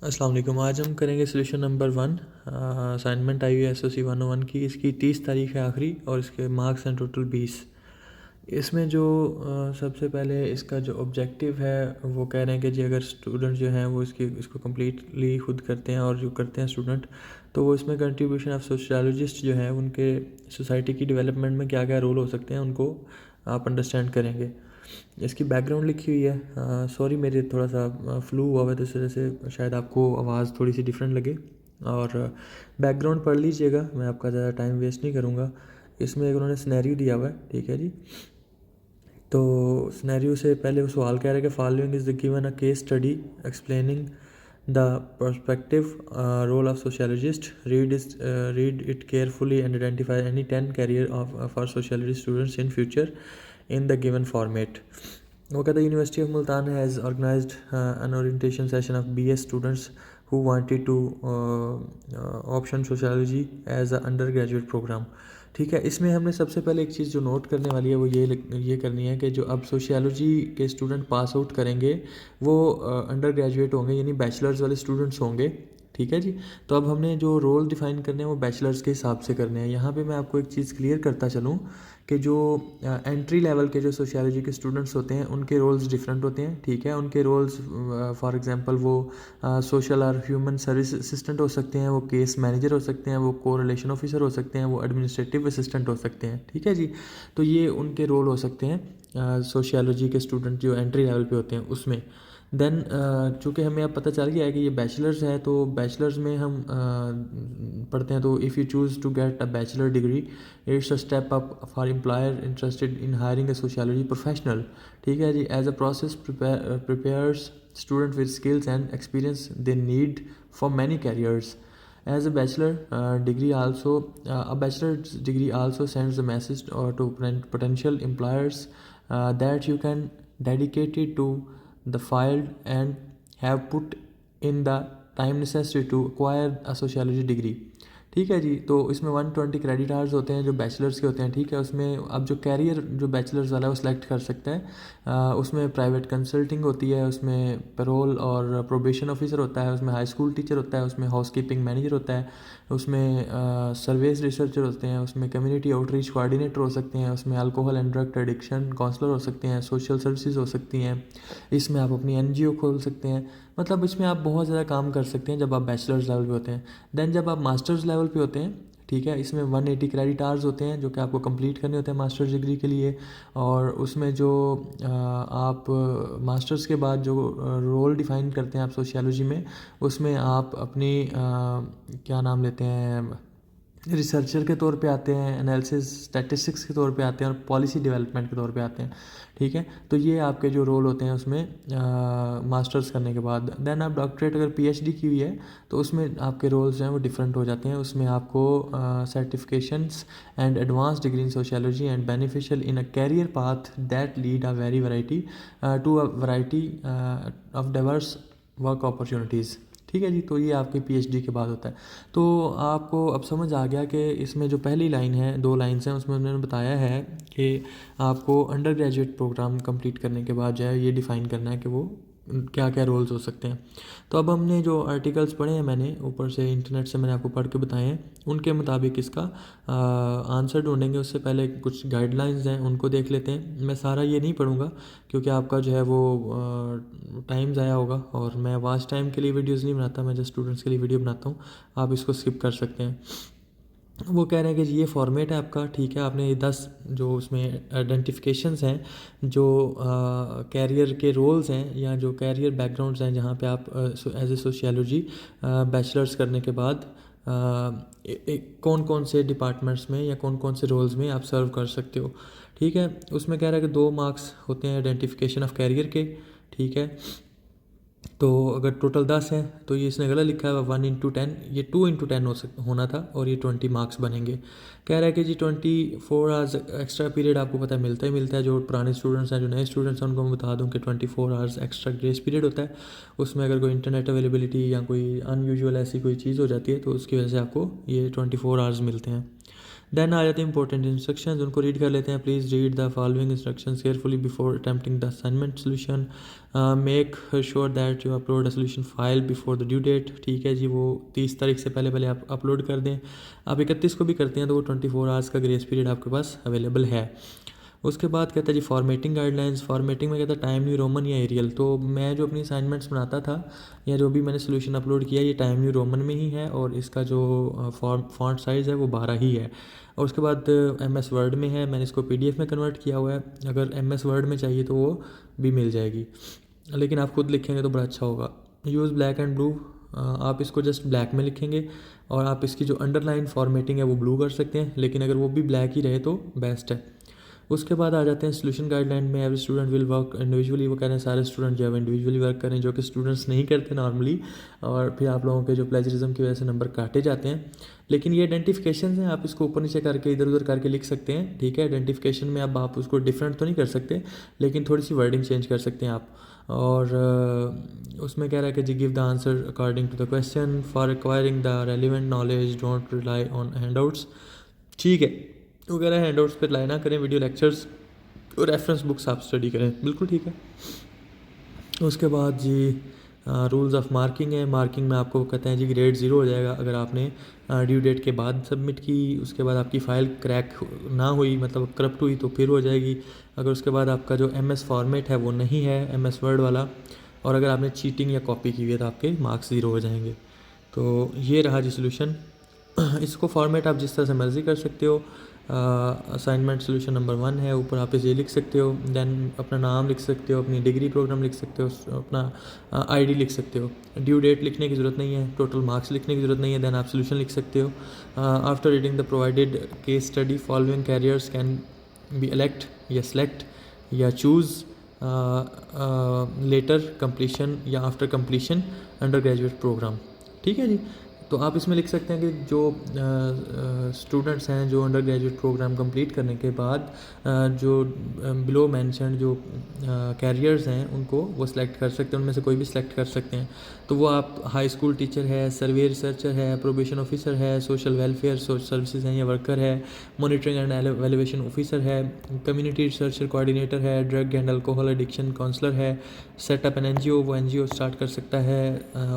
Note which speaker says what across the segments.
Speaker 1: अस्सलाम वालेकुम। आज हम करेंगे सोल्यूशन नंबर 1। असाइनमेंट आई हुई है SOC 101 की। इसकी 30 तारीख है आखिरी और इसके मार्क्स हैं टोटल 20। इसमें जो सबसे पहले इसका जो ऑब्जेक्टिव है वो कह रहे हैं कि जी अगर स्टूडेंट जो हैं वो इसको कम्प्लीटली खुद करते हैं और जो करते हैं स्टूडेंट, तो वो इसमें कंट्रीब्यूशन ऑफ सोशलॉजिस्ट जो हैं उनके सोसाइटी की डेवलपमेंट में क्या क्या रोल हो सकते हैं उनको आप अंडरस्टैंड करेंगे। इसकी बैकग्राउंड लिखी हुई है। सॉरी मेरे थोड़ा सा फ्लू हुआ हुआ है तो इस वजह से शायद आपको आवाज़ थोड़ी सी डिफरेंट लगे। और बैकग्राउंड पढ़ लीजिएगा, मैं आपका ज़्यादा टाइम वेस्ट नहीं करूँगा। इसमें एक उन्होंने सिनेरियो दिया हुआ है, ठीक है जी। तो सिनेरियो से पहले वो सवाल कह रहे हैं कि following is the given a case study explaining the perspective role of sociologist, read it carefully and identify any 10 career of for sociology students in future in the given format. वो कहता है university of Multan has organised an orientation session of BS students who wanted to option sociology as a undergraduate program. ठीक है, इसमें हमने सबसे पहले एक चीज़ जो नोट करने वाली है वो ये करनी है कि जो अब सोशियोलॉजी के स्टूडेंट पास आउट करेंगे वो अंडर ग्रेजुएट होंगे, यानी बैचलर्स वाले स्टूडेंट्स होंगे। ठीक है जी। तो अब हमने जो रोल डिफ़ाइन करने हैं वो बैचलर्स के हिसाब से करने हैं। यहाँ पे मैं आपको एक चीज़ क्लियर करता चलूँ कि जो एंट्री लेवल के जो सोशियोलॉजी के स्टूडेंट्स होते हैं उनके रोल्स डिफरेंट होते हैं। ठीक है, उनके रोल्स फॉर एग्जांपल वो सोशल और ह्यूमन सर्विस असिस्टेंट हो सकते हैं, वो केस मैनेजर हो सकते हैं, वो को रिलेशन ऑफिसर हो सकते हैं, वो एडमिनिस्ट्रेटिव असिस्टेंट हो सकते हैं। ठीक है जी। तो ये उनके रोल हो सकते हैं सोशियोलॉजी के स्टूडेंट जो एंट्री लेवल पे होते हैं उसमें। देन चूँकि हमें अब पता चल गया है कि ये बैचलर्स है, तो बैचलर्स में हम पढ़ते हैं तो if you choose to get a bachelor degree it's a step up for employer interested in hiring a sociology professional. ठीक है जी। As a process prepares student with skills and experience they need for many careers. As a bachelor's degree also sends a message to potential employers that you can dedicate it to the field and have put in the time necessary to acquire a sociology degree. ठीक है जी। तो इसमें 120 credit hours होते हैं जो bachelors के होते हैं। ठीक है, उसमें अब जो कैरियर जो बैचलर्स वाला है वो सिलेक्ट कर सकता है। उसमें प्राइवेट कंसल्टिंग होती है, उसमें पेरोल और प्रोबेशन ऑफिसर होता है, उसमें हाई स्कूल टीचर होता है, उसमें हाउस कीपिंग मैनेजर होता है, उसमें सर्विस रिसर्चर होते हैं, उसमें कम्युनिटी आउटरीच कोऑर्डिनेटर हो सकते हैं, उसमें alcohol and drug addiction counsellor हो सकते हैं, सोशल सर्विसेज हो सकती हैं। इसमें आप अपनी NGO खोल सकते हैं। मतलब इसमें आप बहुत ज़्यादा काम कर सकते हैं जब आप बैचलर्स लेवल पे होते हैं। देन जब आप मास्टर्स लेवल पे होते हैं, ठीक है, इसमें 180 क्रेडिट आवर्स होते हैं जो कि आपको कंप्लीट करने होते हैं मास्टर्स डिग्री के लिए। और उसमें जो आप मास्टर्स के बाद जो रोल डिफ़ाइन करते हैं आप सोशियोलॉजी में, उसमें आप अपनी क्या नाम लेते हैं, रिसर्चर के तौर पे आते हैं, एनालिसिस स्टैटिस्टिक्स के तौर पे आते हैं और पॉलिसी डेवलपमेंट के तौर पे आते हैं। ठीक है, तो ये आपके जो रोल होते हैं उसमें मास्टर्स करने के बाद। देन आप डॉक्टरेट अगर PhD की हुई है तो उसमें आपके रोल्स जो हैं वो डिफरेंट हो जाते हैं। उसमें आपको certifications and advance degree in sociology and beneficial in a career path that lead a very variety to a variety of diverse work opportunities. ठीक है जी। तो ये आपके PhD के बाद होता है। तो आपको अब समझ आ गया कि इसमें जो पहली लाइन है, 2 लाइन्स हैं, उसमें उन्होंने बताया है कि आपको अंडर ग्रेजुएट प्रोग्राम कंप्लीट करने के बाद जो है ये डिफ़ाइन करना है कि वो क्या क्या रोल्स हो सकते हैं। तो अब हमने जो आर्टिकल्स पढ़े हैं, मैंने ऊपर से इंटरनेट से मैंने आपको पढ़ के बताए हैं, उनके मुताबिक इसका आंसर ढूंढेंगे। उससे पहले कुछ गाइडलाइंस हैं उनको देख लेते हैं। मैं सारा ये नहीं पढ़ूंगा क्योंकि आपका जो है वो टाइम ज़ाया होगा, और मैं वास्ट टाइम के लिए वीडियोज़ नहीं बनाता, मैं जस्ट स्टूडेंट्स के लिए वीडियो बनाता हूँ। आप इसको स्किप कर सकते हैं। वो कह रहे हैं कि ये फॉर्मेट है आपका। ठीक है, आपने ये 10 जो उसमें आइडेंटिफिकेशंस हैं, जो कैरियर के रोल्स हैं या जो कैरियर बैकग्राउंड्स हैं जहाँ पे आप एज ए सोशियोलॉजी बैचलर्स करने के बाद कौन कौन से डिपार्टमेंट्स में या कौन कौन से रोल्स में आप सर्व कर सकते हो। ठीक है, उसमें कह रहा है कि 2 मार्क्स होते हैं आइडेंटिफिकेशन ऑफ कैरियर के। ठीक है, तो अगर टोटल 10 है तो ये इसने गलत लिखा है 1/10, ये 2/10 होना था और ये 20 मार्क्स बनेंगे। कह रहा है कि जी 24 आवर्स एक्स्ट्रा पीरियड आपको पता है मिलता ही मिलता है। जो पुराने स्टूडेंट्स हैं, जो नए स्टूडेंट्स हैं, उनको मैं बता दूं कि 24 आवर्स एक्स्ट्रा ग्रेस पीरियड होता है। उसमें अगर कोई इंटरनेट अवेलेबिलिटी या कोई अनयूजुअल ऐसी कोई चीज़ हो जाती है तो उसकी वजह से आपको ये 24 आवर्स मिलते हैं। देन आ जाते हैं इंपॉर्टेंट इंस्ट्रक्शंस, उनको रीड कर लेते हैं। Please read the following instructions carefully before attempting the assignment solution. Make sure that you upload a solution file before the due date. ठीक है जी, वो 30 तारीख से पहले आप अपलोड कर दें। आप 31 को भी करते हैं तो वो 24 आवर्स का ग्रेस पीरियड आपके पास अवेलेबल है। उसके बाद कहता है जी फॉर्मेटिंग गाइडलाइंस। फॉर्मेटिंग में कहता है टाइम न्यू रोमन या एरियल। तो मैं जो अपनी असाइनमेंट्स बनाता था या जो भी मैंने सोल्यूशन अपलोड किया ये टाइम न्यू रोमन में ही है, और इसका जो फॉन्ट साइज़ है वो 12 ही है। और उसके बाद MS वर्ड में है, मैंने इसको PDF में कन्वर्ट किया हुआ है। अगर MS वर्ड में चाहिए तो वो भी मिल जाएगी, लेकिन आप खुद लिखेंगे तो बड़ा अच्छा होगा। Use black and blue. आप इसको जस्ट ब्लैक में लिखेंगे और आप इसकी जो अंडरलाइन फॉर्मेटिंग है वो ब्लू कर सकते हैं, लेकिन अगर वो भी ब्लैक ही रहे तो बेस्ट है। उसके बाद आ जाते हैं सोल्यूशन गाइडलाइन में। Every student will work individually. वो कह रहे हैं सारे स्टूडेंट जो है इंडिविजुअली वर्क करें, जो कि स्टूडेंट्स नहीं करते नॉर्मली, और फिर आप लोगों के जो प्लेजरिज्म की वजह से नंबर काटे जाते हैं। लेकिन ये आइडेंटिफिकेशन हैं, आप इसको ऊपर नीचे करके इधर उधर करके लिख सकते हैं। ठीक है, आइडेंटिफिकेशन में अब आप उसको डिफरेंट तो नहीं कर सकते, लेकिन थोड़ी सी वर्डिंग चेंज कर सकते हैं आप। और उसमें कह रहा है कि जी give the answer according to the question for acquiring the relevant knowledge, don't rely on handouts. ठीक है, वो कह रहा है हैंडआउट्स पर रिलाई ना करें, वीडियो लेक्चर्स और रेफरेंस बुक्स आप स्टडी करें। बिल्कुल ठीक है। उसके बाद जी रूल्स ऑफ मार्किंग है। मार्किंग में आपको कहते हैं जी ग्रेड 0 हो जाएगा अगर आपने ड्यू डेट के बाद सबमिट की। उसके बाद आपकी फ़ाइल क्रैक ना हुई, मतलब करप्ट हुई, तो फिर हो जाएगी। अगर उसके बाद आपका जो MS फॉर्मेट है वो नहीं है, MS वर्ड वाला, और अगर आपने चीटिंग या कॉपी की हुई है तो आपके मार्क्स 0 हो जाएंगे। तो ये रहा जी सोल्यूशन। इसको फॉर्मेट आप जिस तरह से मर्ज़ी कर सकते हो। असाइनमेंट सोल्यूशन नंबर 1 है, ऊपर आप इसे लिख सकते हो, देन अपना नाम लिख सकते हो, अपनी डिग्री प्रोग्राम लिख सकते हो, अपना ID लिख सकते हो। ड्यू डेट लिखने की ज़रूरत नहीं है, टोटल मार्क्स लिखने की ज़रूरत नहीं है। देन आप सोल्यूशन लिख सकते हो। After reading the provided case study following careers can be elect या सेलेक्ट या चूज़ लेटर कंप्लीशन या after completion undergraduate programme. ठीक है जी, तो आप इसमें लिख सकते हैं कि जो स्टूडेंट्स हैं जो अंडर ग्रेजुएट प्रोग्राम कंप्लीट करने के बाद जो बिलो मेंशन जो कैरियर्स हैं उनको वो सिलेक्ट कर सकते हैं, उनमें से कोई भी सिलेक्ट कर सकते हैं। तो वो आप हाई स्कूल टीचर है, सर्वे रिसर्चर है, प्रोबेशन ऑफिसर है, सोशल वेलफेयर सर्विसेज हैं या वर्कर है, मॉनिटरिंग एंड एवेल्युएशन ऑफिसर है, कम्युनिटी रिसर्चर कोऑर्डिनेटर है, drug and alcohol addiction counsellor है, सेटअप एन NGO, वो NGO स्टार्ट कर सकता है,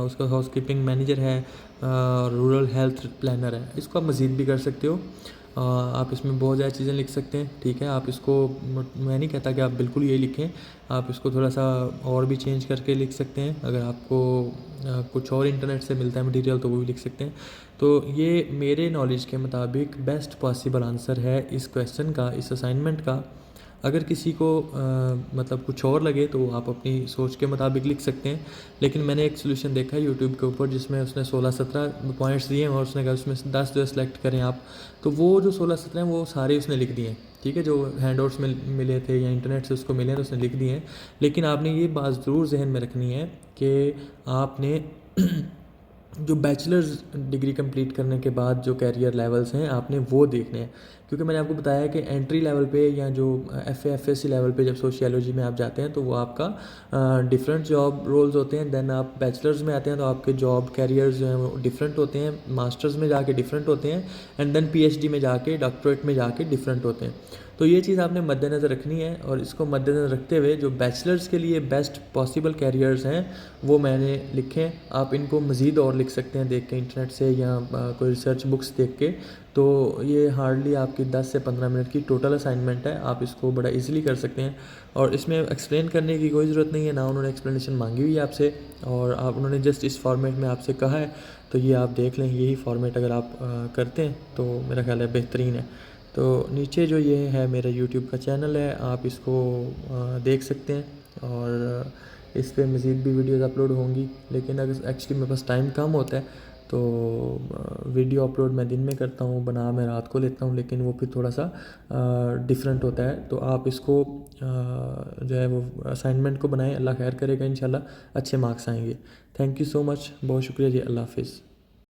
Speaker 1: उसका हाउस कीपिंग मैनेजर है, रूरल हेल्थ प्लानर है। इसको आप मज़ीद भी कर सकते हो। आप इसमें बहुत ज़्यादा चीज़ें लिख सकते हैं। ठीक है, आप इसको, मैं नहीं कहता कि आप बिल्कुल यही लिखें, आप इसको थोड़ा सा और भी चेंज करके लिख सकते हैं। अगर आपको कुछ और इंटरनेट से मिलता है मटेरियल तो वो भी लिख सकते हैं। तो ये मेरे नॉलेज के मुताबिक बेस्ट पॉसिबल आंसर है इस क्वेश्चन का, इस असाइनमेंट का। अगर किसी को मतलब कुछ और लगे तो आप अपनी सोच के मुताबिक लिख सकते हैं, लेकिन मैंने एक सोल्यूशन देखा है यूट्यूब के ऊपर जिसमें उसने 16-17 पॉइंट्स दिए हैं और उसने कहा उसमें 10 जो सेलेक्ट करें आप। तो वो जो 16-17 हैं वो सारे उसने लिख दिए हैं। ठीक है, जो हैंडआउट्स में मिले थे या इंटरनेट से उसको मिले हैं तो उसने लिख दिए हैं। लेकिन आपने ये बात ज़रूर जहन में रखनी है कि आपने जो बैचलर्स डिग्री कंप्लीट करने के बाद जो कैरियर लेवल्स हैं आपने वो देखने हैं, क्योंकि मैंने आपको बताया कि एंट्री लेवल पे या जो FA FSC लेवल पे जब सोशियोलॉजी में आप जाते हैं तो वो आपका डिफरेंट जॉब रोल्स होते हैं। देन आप बैचलर्स में आते हैं तो आपके जॉब कैरियर्स जो हैं वो डिफरेंट होते हैं, मास्टर्स में जाके डिफरेंट होते हैं, एंड देन PhD में जाके, डॉक्टरेट में जाके डिफरेंट होते हैं। तो ये चीज़ आपने मद्देनज़र रखनी है, और इसको मद्देनज़र रखते हुए जो बैचलर्स के लिए बेस्ट पॉसिबल कैरियर्स हैं वो मैंने लिखे हैं। आप इनको मज़ीद और लिख सकते हैं देख के इंटरनेट से या कोई रिसर्च बुक्स देख के। तो ये हार्डली आपकी 10 से 15 मिनट की टोटल असाइनमेंट है, आप इसको बड़ा इजीली कर सकते हैं। और इसमें एक्सप्लेन करने की कोई ज़रूरत नहीं है, ना उन्होंने एक्सप्लेनेशन मांगी हुई है आपसे, और आप उन्होंने जस्ट इस फॉर्मेट में आपसे कहा है। तो ये आप देख लें, यही फॉर्मेट अगर आप करते हैं तो मेरा ख्याल है बेहतरीन है। तो नीचे जो ये है मेरा YouTube का चैनल है, आप इसको देख सकते हैं, और इस पर मज़ीद भी वीडियोज़ अपलोड होंगी। लेकिन अगर एक्चुअली मेरे पास टाइम कम होता है तो वीडियो अपलोड मैं दिन में करता हूँ, बना मैं रात को लेता हूँ, लेकिन वो फिर थोड़ा सा डिफरेंट होता है। तो आप इसको जो है वो असाइनमेंट को बनाएं, अल्लाह खैर करेगा, इंशाल्लाह अच्छे मार्क्स आएंगे। थैंक यू सो मच, बहुत शुक्रिया जी, अल्लाह हाफिज़।